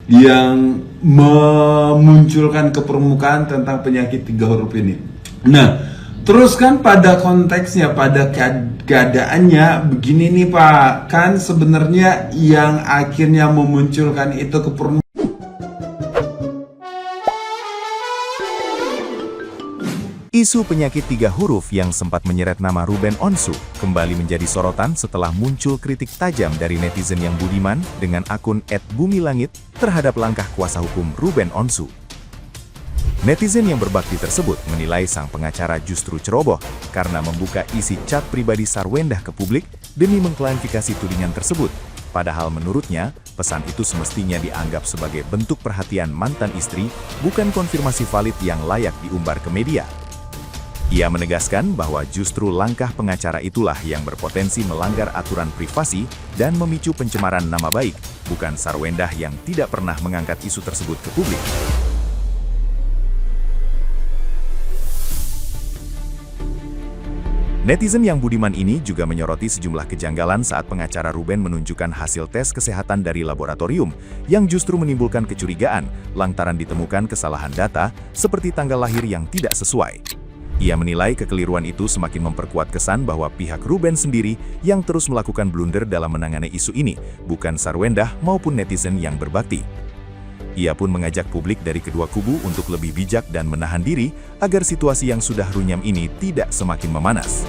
yang memunculkan ke permukaan tentang penyakit 3 huruf ini. Nah, terus kan pada konteksnya, pada keadaannya begini nih Pak, kan sebenarnya yang akhirnya memunculkan itu ke permukaan. Isu penyakit 3 huruf yang sempat menyeret nama Ruben Onsu kembali menjadi sorotan setelah muncul kritik tajam dari netizen yang budiman dengan akun @bumilangit terhadap langkah kuasa hukum Ruben Onsu. Netizen yang berbakti tersebut menilai sang pengacara justru ceroboh karena membuka isi chat pribadi Sarwendah ke publik demi mengklarifikasi tudingan tersebut. Padahal menurutnya, pesan itu semestinya dianggap sebagai bentuk perhatian mantan istri, bukan konfirmasi valid yang layak diumbar ke media. Ia menegaskan bahwa justru langkah pengacara itulah yang berpotensi melanggar aturan privasi dan memicu pencemaran nama baik, bukan Sarwendah yang tidak pernah mengangkat isu tersebut ke publik. Netizen yang budiman ini juga menyoroti sejumlah kejanggalan saat pengacara Ruben menunjukkan hasil tes kesehatan dari laboratorium yang justru menimbulkan kecurigaan lantaran ditemukan kesalahan data seperti tanggal lahir yang tidak sesuai. Ia menilai kekeliruan itu semakin memperkuat kesan bahwa pihak Ruben sendiri yang terus melakukan blunder dalam menangani isu ini, bukan Sarwendah maupun netizen yang berbakti. Ia pun mengajak publik dari kedua kubu untuk lebih bijak dan menahan diri agar situasi yang sudah runyam ini tidak semakin memanas.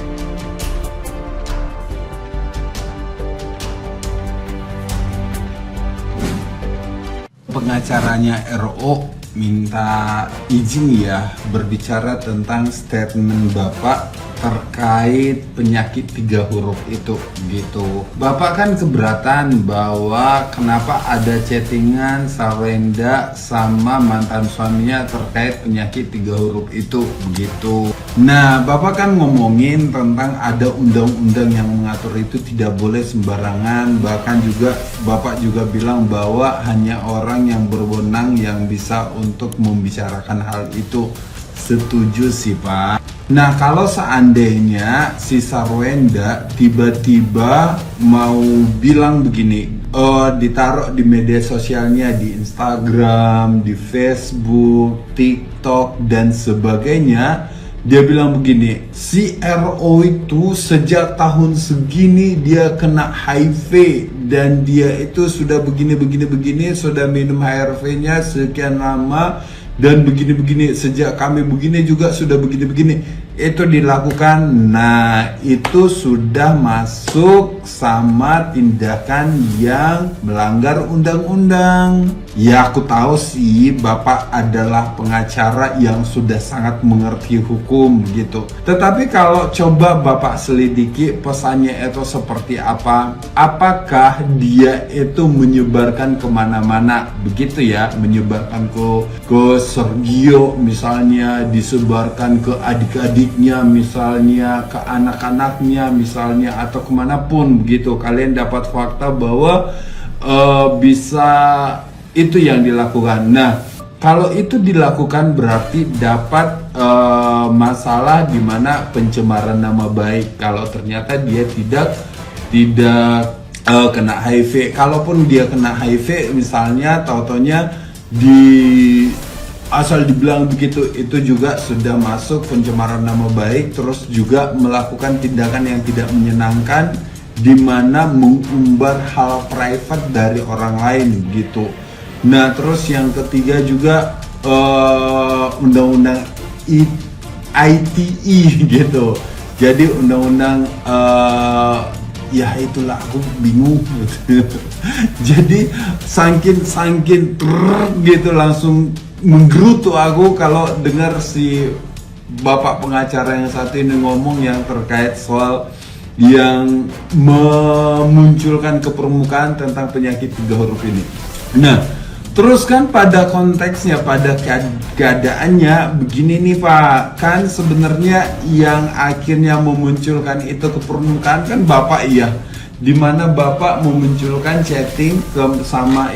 Pengacaranya RO minta izin ya berbicara tentang statement Bapak terkait penyakit 3 huruf itu gitu. Bapak kan keberatan bahwa kenapa ada chattingan Sarwendah sama mantan suaminya terkait penyakit 3 huruf itu begitu. Nah, Bapak kan ngomongin tentang ada undang-undang yang mengatur itu tidak boleh sembarangan. Bahkan juga Bapak juga bilang bahwa hanya orang yang berwenang yang bisa untuk membicarakan hal itu. Setuju sih Pak. Nah, kalau seandainya si Sarwendah tiba-tiba mau bilang begini, ditaruh di media sosialnya, di Instagram, di Facebook, TikTok, dan sebagainya, dia bilang begini, si RO itu sejak tahun segini dia kena HIV dan dia itu sudah begini, sudah minum HRV-nya sekian lama, dan begini-begini, sejak kami begini juga sudah begini-begini, itu dilakukan. Nah, itu sudah masuk sama tindakan yang melanggar undang-undang. Ya, aku tahu sih Bapak adalah pengacara yang sudah sangat mengerti hukum gitu. Tetapi kalau coba Bapak selidiki pesannya itu seperti apa, apakah dia itu menyebarkan kemana-mana begitu ya, menyebarkan ke Sergio misalnya, disebarkan ke adik-adiknya misalnya, ke anak-anaknya misalnya, atau kemanapun begitu. Kalian dapat fakta bahwa bisa itu yang dilakukan. Nah, kalau itu dilakukan berarti dapat masalah di mana pencemaran nama baik. Kalau ternyata dia tidak kena HIV. Kalaupun dia kena HIV misalnya, tau-taunya asal dibilang begitu, itu juga sudah masuk pencemaran nama baik, terus juga melakukan tindakan yang tidak menyenangkan di mana mengumbar hal private dari orang lain gitu. Nah, terus yang ketiga juga undang-undang ITE gitu. Jadi undang-undang ya itulah, aku bingung gitu. Jadi sangkin gitu langsung menggerutu aku kalau dengar si Bapak pengacara yang satu ini ngomong yang terkait soal yang memunculkan ke permukaan tentang penyakit 3 huruf ini. Nah, terus kan pada konteksnya, pada keadaannya begini nih Pak, kan sebenarnya yang akhirnya memunculkan itu ke permukaan kan Bapak ya, dimana Bapak memunculkan chatting sama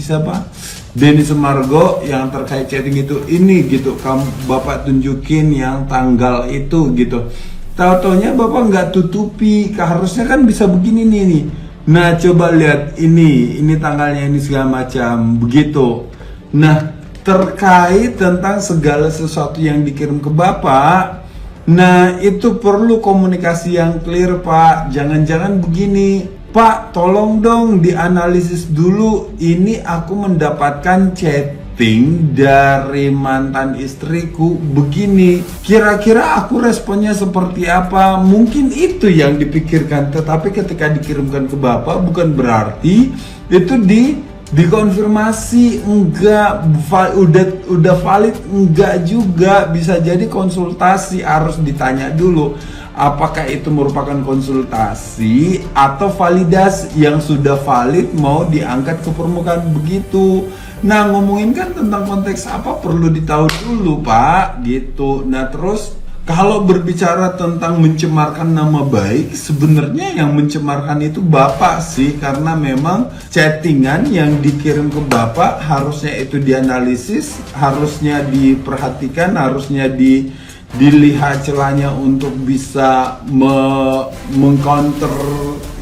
siapa? Denny Sumargo yang terkait chatting itu ini gitu, Bapak tunjukin yang tanggal itu gitu. Tahu-taunya Bapak nggak tutupi, harusnya kan bisa begini nih. Nah, coba lihat ini tanggalnya, ini segala macam, begitu. Nah, terkait tentang segala sesuatu yang dikirim ke Bapak, nah itu perlu komunikasi yang clear, Pak. Jangan-jangan begini, Pak, tolong dong dianalisis dulu. Ini aku mendapatkan chatting dari mantan istriku begini. Kira-kira aku responnya seperti apa? Mungkin itu yang dipikirkan. Tetapi ketika dikirimkan ke Bapak, bukan berarti itu dikonfirmasi. Enggak, udah valid enggak juga. Bisa jadi konsultasi, harus ditanya dulu apakah itu merupakan konsultasi atau validasi. Yang sudah valid mau diangkat ke permukaan, begitu. Nah, ngomongin kan tentang konteks apa perlu ditahu dulu, Pak, gitu. Nah, terus kalau berbicara tentang mencemarkan nama baik, sebenarnya yang mencemarkan itu Bapak sih, karena memang chattingan yang dikirim ke Bapak harusnya itu dianalisis, harusnya diperhatikan, harusnya dilihat celahnya untuk bisa mengcounter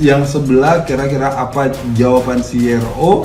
yang sebelah. Kira-kira apa jawaban CRO,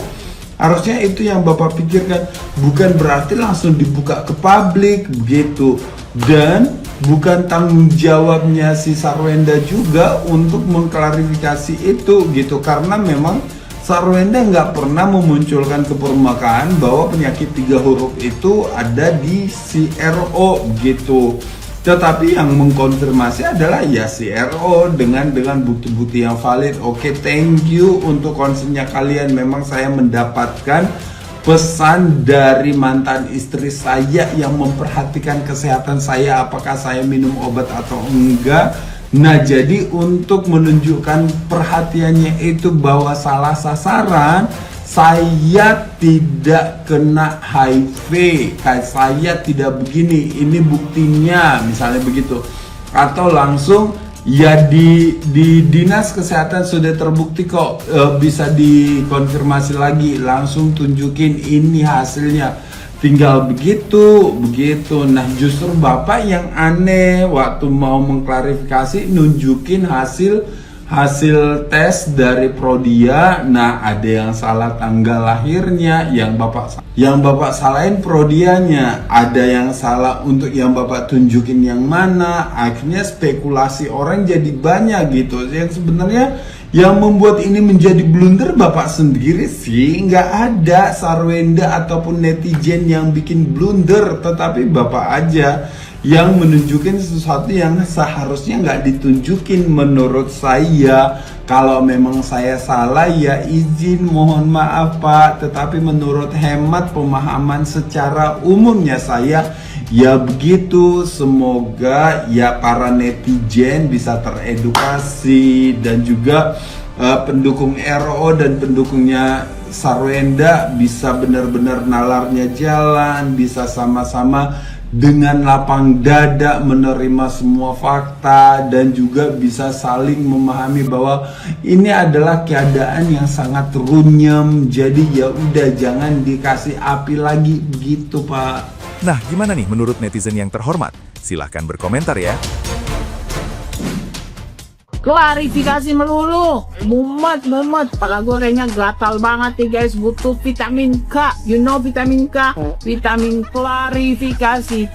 harusnya itu yang Bapak pikirkan, bukan berarti langsung dibuka ke publik begitu. Dan bukan tanggung jawabnya si Sarwenda juga untuk mengklarifikasi itu gitu, karena memang Sarwenda nggak pernah memunculkan ke permukaan bahwa penyakit 3 huruf itu ada di CRO gitu. Tetapi yang mengkonfirmasi adalah ya CRO dengan bukti-bukti yang valid. Oke, thank you untuk concernnya kalian. Memang saya mendapatkan pesan dari mantan istri saya yang memperhatikan kesehatan saya, apakah saya minum obat atau enggak. Nah, jadi untuk menunjukkan perhatiannya itu bahwa salah sasaran, saya tidak kena HIV, saya tidak begini, ini buktinya, misalnya begitu. Atau langsung, ya di dinas kesehatan sudah terbukti kok, bisa dikonfirmasi lagi, langsung tunjukin ini hasilnya, tinggal begitu. Nah, justru Bapak yang aneh waktu mau mengklarifikasi nunjukin hasil tes dari Prodia. Nah, ada yang salah tanggal lahirnya, yang Bapak salahin Prodianya, ada yang salah untuk yang Bapak tunjukin yang mana. Akhirnya spekulasi orang jadi banyak gitu. Yang sebenarnya yang membuat ini menjadi blunder Bapak sendiri sih. Nggak ada Sarwenda ataupun netizen yang bikin blunder, tetapi Bapak aja yang menunjukin sesuatu yang seharusnya nggak ditunjukin menurut saya. Kalau memang saya salah ya izin, mohon maaf Pak, tetapi menurut hemat pemahaman secara umumnya saya ya begitu. Semoga ya para netizen bisa teredukasi, dan juga pendukung RO dan pendukungnya Sarwenda bisa benar-benar nalarnya jalan, bisa sama-sama dengan lapang dada menerima semua fakta, dan juga bisa saling memahami bahwa ini adalah keadaan yang sangat runyam. Jadi ya udah, jangan dikasih api lagi begitu, Pak. Nah, gimana nih menurut netizen yang terhormat? Silahkan berkomentar ya. Klarifikasi melulu, mumet, kepala gue kayaknya gatal banget nih guys, butuh vitamin K, you know vitamin K, vitamin klarifikasi,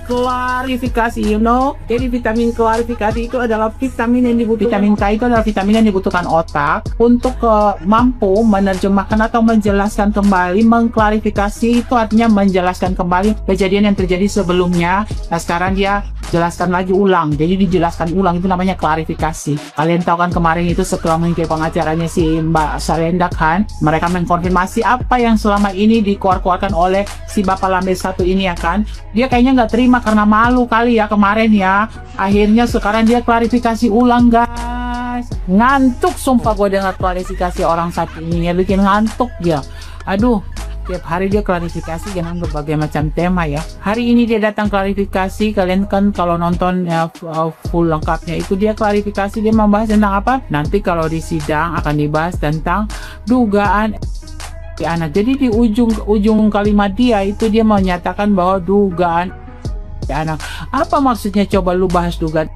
you know. Jadi vitamin klarifikasi itu adalah vitamin yang dibutuhkan, vitamin K itu adalah vitamin yang dibutuhkan otak untuk mampu menerjemahkan atau menjelaskan kembali, mengklarifikasi itu artinya menjelaskan kembali kejadian yang terjadi sebelumnya. Nah, sekarang dia jelaskan lagi ulang, jadi dijelaskan ulang, itu namanya klarifikasi. Kalian tahu kan kemarin itu setelah mengikuti pengacaranya si Mbak Sarwenda kan, mereka mengkonfirmasi apa yang selama ini dikeluarkan oleh si Bapak Lambe 1 ini ya kan. Dia kayaknya nggak terima karena malu kali ya kemarin ya. Akhirnya sekarang dia klarifikasi ulang guys. Ngantuk sumpah gue dengar klarifikasi orang satu ini ya, bikin ngantuk dia. Aduh, tiap hari dia klarifikasi dengan berbagai macam tema ya. Hari ini dia datang klarifikasi, kalian kan kalau nonton ya, full lengkapnya itu dia klarifikasi, dia membahas tentang apa? Nanti kalau di sidang akan dibahas tentang dugaan anak. Jadi di ujung kalimat dia itu dia menyatakan bahwa dugaan anak. Apa maksudnya, coba lu bahas dugaan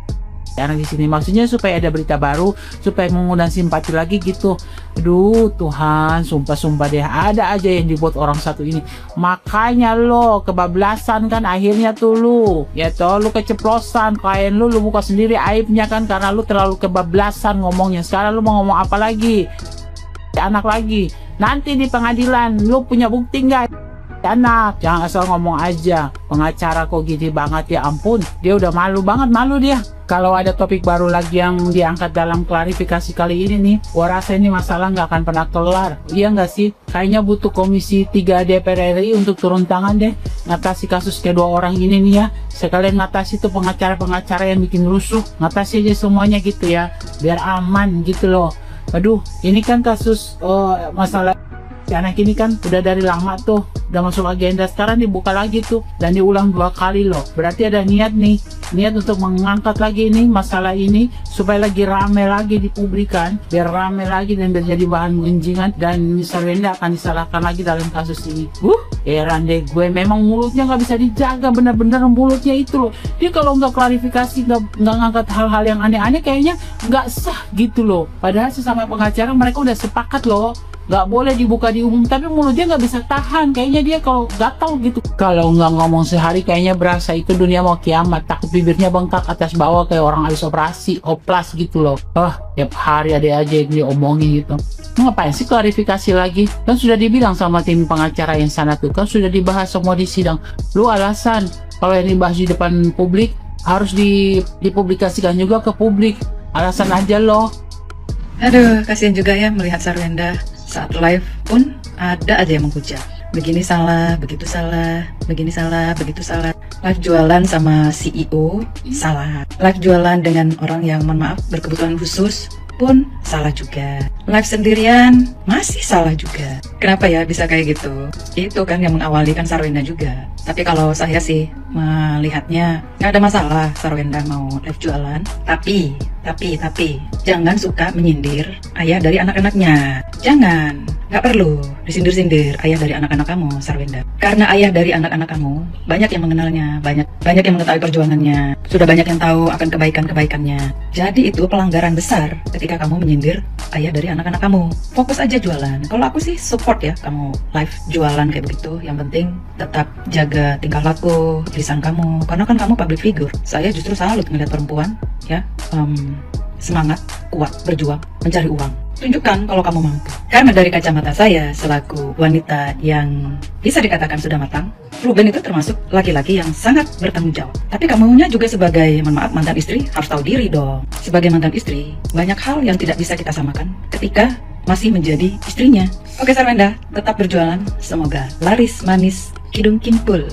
anak di sini. Maksudnya supaya ada berita baru, supaya mengundang simpati lagi gitu. Aduh Tuhan, sumpah deh, ada aja yang dibuat orang satu ini. Makanya lo kebablasan kan akhirnya tuh lu. Ya toh lu keceplosan, klien lu buka sendiri aibnya kan karena lu terlalu kebablasan ngomongnya. Sekarang lu mau ngomong apa lagi? Anak lagi. Nanti di pengadilan lu punya bukti nggak? Anak, jangan asal ngomong aja. Pengacara kok gini banget, ya ampun. Dia udah malu banget, malu dia. Kalau ada topik baru lagi yang diangkat dalam klarifikasi kali ini nih, gua rasa ini masalah nggak akan pernah kelar. Iya nggak sih? Kayaknya butuh Komisi 3 DPR RI untuk turun tangan deh, ngatasi kasus kedua orang ini nih ya. Sekalian ngatasi tuh pengacara-pengacara yang bikin rusuh, ngatasi aja semuanya gitu ya, biar aman gitu loh. Aduh, ini kan kasus masalah anak ini kan udah dari lama tuh, udah masuk agenda, sekarang dibuka lagi tuh dan diulang 2 kali loh. Berarti ada niat untuk mengangkat lagi ini masalah ini supaya lagi rame lagi di publikan, biar rame lagi dan biar jadi bahan gunjingan dan misalnya akan disalahkan lagi dalam kasus ini. Heran deh gue, memang mulutnya nggak bisa dijaga, bener-bener mulutnya itu loh. Dia kalau nggak klarifikasi, nggak ngangkat hal-hal yang aneh-aneh, kayaknya nggak sah gitu loh. Padahal sesama pengacara mereka udah sepakat loh, nggak boleh dibuka di umum, tapi mulutnya nggak bisa tahan. Kayaknya dia kalau gatal gitu, kalau nggak ngomong sehari kayaknya berasa itu dunia mau kiamat. Takut bibirnya bengkak atas bawah kayak orang habis operasi, oplas gitu loh. Tiap hari ada aja yang diomongin gitu. Ngapain sih klarifikasi lagi? Kan sudah dibilang sama tim pengacara yang sana tuh, kan sudah dibahas semua di sidang. Lu alasan kalau yang dibahas di depan publik harus dipublikasikan juga ke publik. Alasan aja loh. Aduh, kasihan juga ya melihat Sarwenda saat live pun ada aja yang menghujat. Begini salah, begitu salah, begini salah, begitu salah. Live jualan sama CEO salah. Live jualan dengan orang yang mohon maaf berkebutuhan khusus pun salah juga. Live sendirian masih salah juga. Kenapa ya bisa kayak gitu? Itu kan yang mengawali kan Sarwenda juga. Tapi kalau saya sih melihatnya nggak ada masalah Sarwenda mau live jualan. Tapi jangan suka menyindir ayah dari anak-anaknya. Jangan, nggak perlu disindir-sindir ayah dari anak-anak kamu, Sarwenda. Karena ayah dari anak-anak kamu banyak yang mengenalnya, banyak yang mengetahui perjuangannya, sudah banyak yang tahu akan kebaikan-kebaikannya. Jadi itu pelanggaran besar ketika kamu menyindir ayah dari anak-anak kamu. Fokus aja jualan. Kalau aku sih support ya kamu live jualan kayak begitu. Yang penting tetap jaga tingkah laku, lisan kamu. Karena kan kamu public figure. Saya justru salut ngeliat perempuan ya semangat, kuat, berjuang, mencari uang. Tunjukkan kalau kamu mampu. Karena dari kacamata saya selaku wanita yang bisa dikatakan sudah matang, Ruben itu termasuk laki-laki yang sangat bertanggung jawab. Tapi kamunya juga sebagai, mohon maaf, mantan istri harus tahu diri dong. Sebagai mantan istri, banyak hal yang tidak bisa kita samakan ketika masih menjadi istrinya. Oke Sarwenda, tetap berjualan. Semoga laris manis, kidung kimpul.